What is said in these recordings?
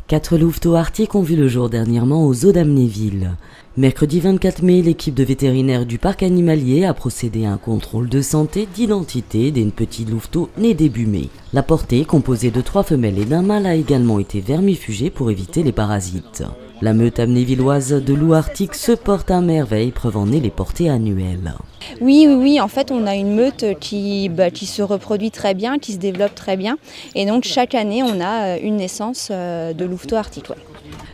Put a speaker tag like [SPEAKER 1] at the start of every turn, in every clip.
[SPEAKER 1] 4 louveteaux arctiques ont vu le jour dernièrement au zoo d'Amnéville. Mercredi 24 mai, l'équipe de vétérinaires du parc animalier a procédé à un contrôle de santé d'identité des petits louveteaux nés début mai. La portée, composée de 3 femelles et d'un mâle, a également été vermifugée pour éviter les parasites. La meute amnévilloise de loups arctiques se porte à merveille, preuve en est les portées annuelles.
[SPEAKER 2] Oui, en fait on a une meute qui se reproduit très bien, qui se développe très bien et donc chaque année on a une naissance de louveteaux arctiques. Ouais.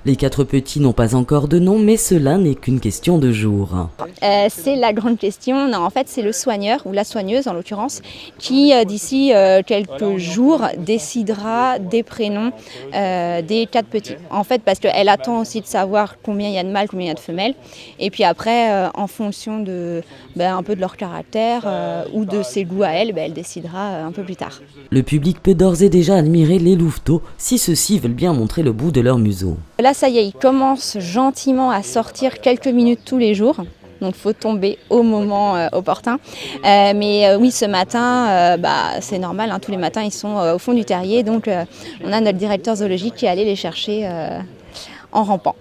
[SPEAKER 1] Les 4 petits n'ont pas encore de nom, mais cela n'est qu'une question de jours.
[SPEAKER 2] C'est la grande question. Non, en fait, c'est le soigneur, ou la soigneuse en l'occurrence, qui d'ici quelques jours décidera des prénoms des 4 petits. En fait, parce qu'elle attend aussi de savoir combien il y a de mâles, combien il y a de femelles. Et puis après, en fonction un peu de leur caractère ou de ses goûts à elle, elle décidera un peu plus tard.
[SPEAKER 1] Le public peut d'ores et déjà admirer les louveteaux si ceux-ci veulent bien montrer le bout de leur museau.
[SPEAKER 2] Là, ça y est, ils commencent gentiment à sortir quelques minutes tous les jours. Donc il faut tomber au moment opportun. Mais oui, ce matin, c'est normal, tous les matins ils sont au fond du terrier. Donc on a notre directeur zoologique qui est allé les chercher en rampant.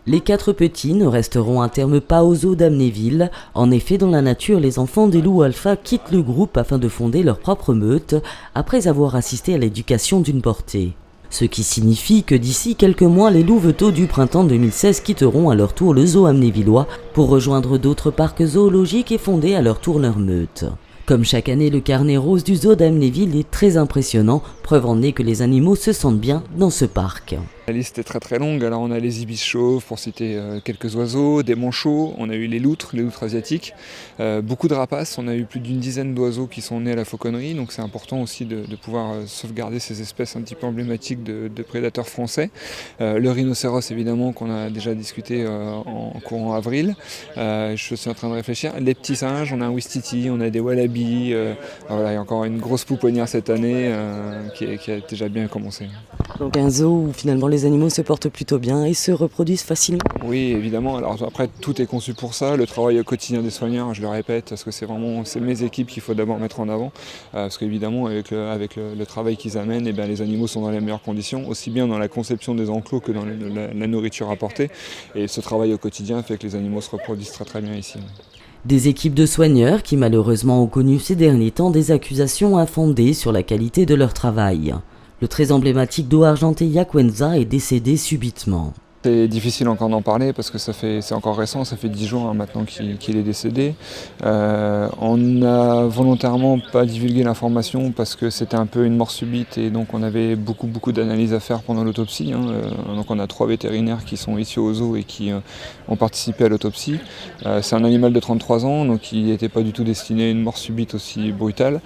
[SPEAKER 1] Les 4 petits ne resteront à terme pas au zoo d'Amnéville. En effet, dans la nature, les enfants des loups alpha quittent le groupe afin de fonder leur propre meute, après avoir assisté à l'éducation d'une portée. Ce qui signifie que d'ici quelques mois, les louveteaux du printemps 2016 quitteront à leur tour le zoo amnévillois pour rejoindre d'autres parcs zoologiques et fonder à leur tour leur meute. Comme chaque année, le carnet rose du zoo d'Amnéville est très impressionnant, preuve en est que les animaux se sentent bien dans ce parc.
[SPEAKER 3] La liste est très longue, alors on a les ibis chauves pour citer quelques oiseaux, des manchots, on a eu les loutres asiatiques, beaucoup de rapaces, on a eu plus d'une dizaine d'oiseaux qui sont nés à la fauconnerie, donc c'est important aussi de pouvoir sauvegarder ces espèces un petit peu emblématiques de prédateurs français. Le rhinocéros évidemment qu'on a déjà discuté en courant avril, je suis en train de réfléchir, les petits singes, on a un ouistiti, on a des wallabies, voilà, il y a encore une grosse pouponnière cette année qui a déjà bien commencé.
[SPEAKER 1] Donc un zoo où finalement les animaux se portent plutôt bien et se reproduisent facilement.
[SPEAKER 3] Oui, évidemment. Alors après, tout est conçu pour ça. Le travail au quotidien des soigneurs, je le répète, parce que c'est mes équipes qu'il faut d'abord mettre en avant. Parce qu'évidemment, avec le travail qu'ils amènent, les animaux sont dans les meilleures conditions, aussi bien dans la conception des enclos que dans la nourriture apportée. Et ce travail au quotidien fait que les animaux se reproduisent très bien ici.
[SPEAKER 1] Des équipes de soigneurs qui malheureusement ont connu ces derniers temps des accusations infondées sur la qualité de leur travail. Le très emblématique dos argenté Yaquenza est décédé subitement.
[SPEAKER 3] C'est difficile encore d'en parler parce que c'est encore récent, ça fait 10 jours maintenant qu'il est décédé. On n'a volontairement pas divulgué l'information parce que c'était un peu une mort subite et donc on avait beaucoup d'analyses à faire pendant l'autopsie. Donc on a 3 vétérinaires qui sont ici au zoo et qui ont participé à l'autopsie. C'est un animal de 33 ans, donc il n'était pas du tout destiné à une mort subite aussi brutale.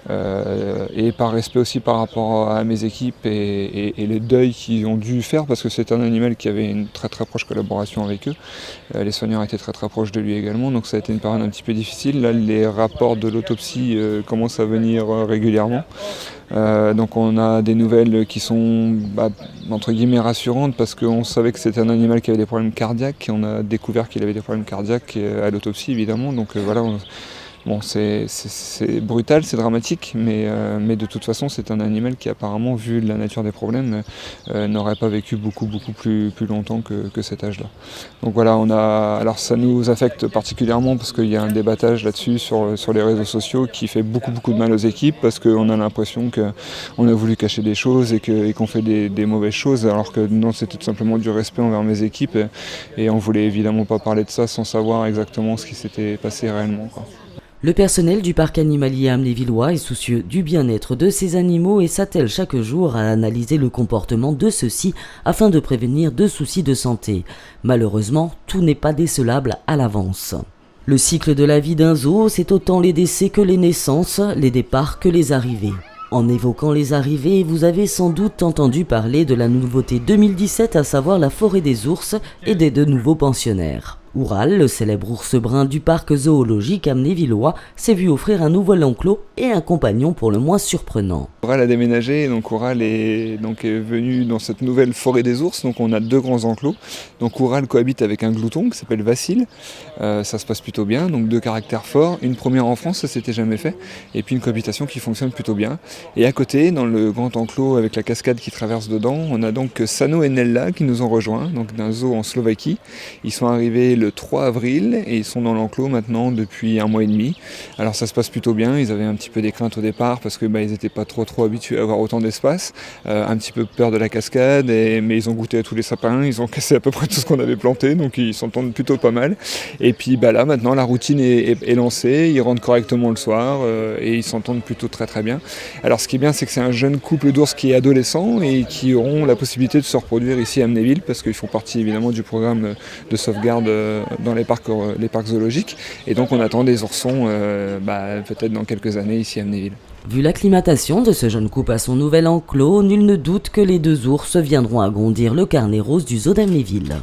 [SPEAKER 3] Et par respect aussi par rapport à mes équipes et les deuils qu'ils ont dû faire parce que c'est un animal qui avait une très proche collaboration avec eux. Les soigneurs étaient très proches de lui également, donc ça a été une période un petit peu difficile. Là, les rapports de l'autopsie commencent à venir régulièrement. Donc on a des nouvelles qui sont entre guillemets rassurantes parce qu'on savait que c'était un animal qui avait des problèmes cardiaques et on a découvert qu'il avait des problèmes cardiaques à l'autopsie évidemment. Donc voilà. Bon, c'est brutal, c'est dramatique, mais de toute façon, c'est un animal qui apparemment, vu la nature des problèmes, n'aurait pas vécu beaucoup plus longtemps que cet âge-là. Donc voilà, alors ça nous affecte particulièrement parce qu'il y a un débattage là-dessus sur les réseaux sociaux qui fait beaucoup de mal aux équipes parce qu'on a l'impression qu'on a voulu cacher des choses et qu'on fait des mauvaises choses, alors que non, c'était tout simplement du respect envers mes équipes et on voulait évidemment pas parler de ça sans savoir exactement ce qui s'était passé réellement, quoi.
[SPEAKER 1] Le personnel du parc animalier amnévillois est soucieux du bien-être de ces animaux et s'attelle chaque jour à analyser le comportement de ceux-ci afin de prévenir de soucis de santé. Malheureusement, tout n'est pas décelable à l'avance. Le cycle de la vie d'un zoo, c'est autant les décès que les naissances, les départs que les arrivées. En évoquant les arrivées, vous avez sans doute entendu parler de la nouveauté 2017, à savoir la forêt des ours et des 2 nouveaux pensionnaires. Oural, le célèbre ours brun du parc zoologique amnévillois, s'est vu offrir un nouvel enclos et un compagnon pour le moins surprenant.
[SPEAKER 3] Oural a déménagé, donc Oural est venu dans cette nouvelle forêt des ours, donc on a 2 grands enclos. Donc Oural cohabite avec un glouton qui s'appelle Vassil, ça se passe plutôt bien, donc 2 caractères forts, une première en France, ça s'était jamais fait, et puis une cohabitation qui fonctionne plutôt bien. Et à côté, dans le grand enclos avec la cascade qui traverse dedans, on a donc Sano et Nella qui nous ont rejoints, donc d'un zoo en Slovaquie. Ils sont arrivés le 3 avril et ils sont dans l'enclos maintenant depuis 1 mois et demi. Alors ça se passe plutôt bien, ils avaient un petit peu des craintes au départ parce que ils n'étaient pas trop habitués à avoir autant d'espace, un petit peu peur de la cascade, mais ils ont goûté à tous les sapins, ils ont cassé à peu près tout ce qu'on avait planté, donc ils s'entendent plutôt pas mal. Et puis là maintenant la routine est lancée, ils rentrent correctement le soir et ils s'entendent plutôt très bien. Alors ce qui est bien, c'est que c'est un jeune couple d'ours qui est adolescent et qui auront la possibilité de se reproduire ici à Amnéville parce qu'ils font partie évidemment du programme de sauvegarde dans les parcs zoologiques. Et donc on attend des oursons peut-être dans quelques années ici à Amnéville.
[SPEAKER 1] Vu l'acclimatation de ce jeune couple à son nouvel enclos, nul ne doute que les 2 ours viendront agrandir le carnet rose du zoo d'Amnéville.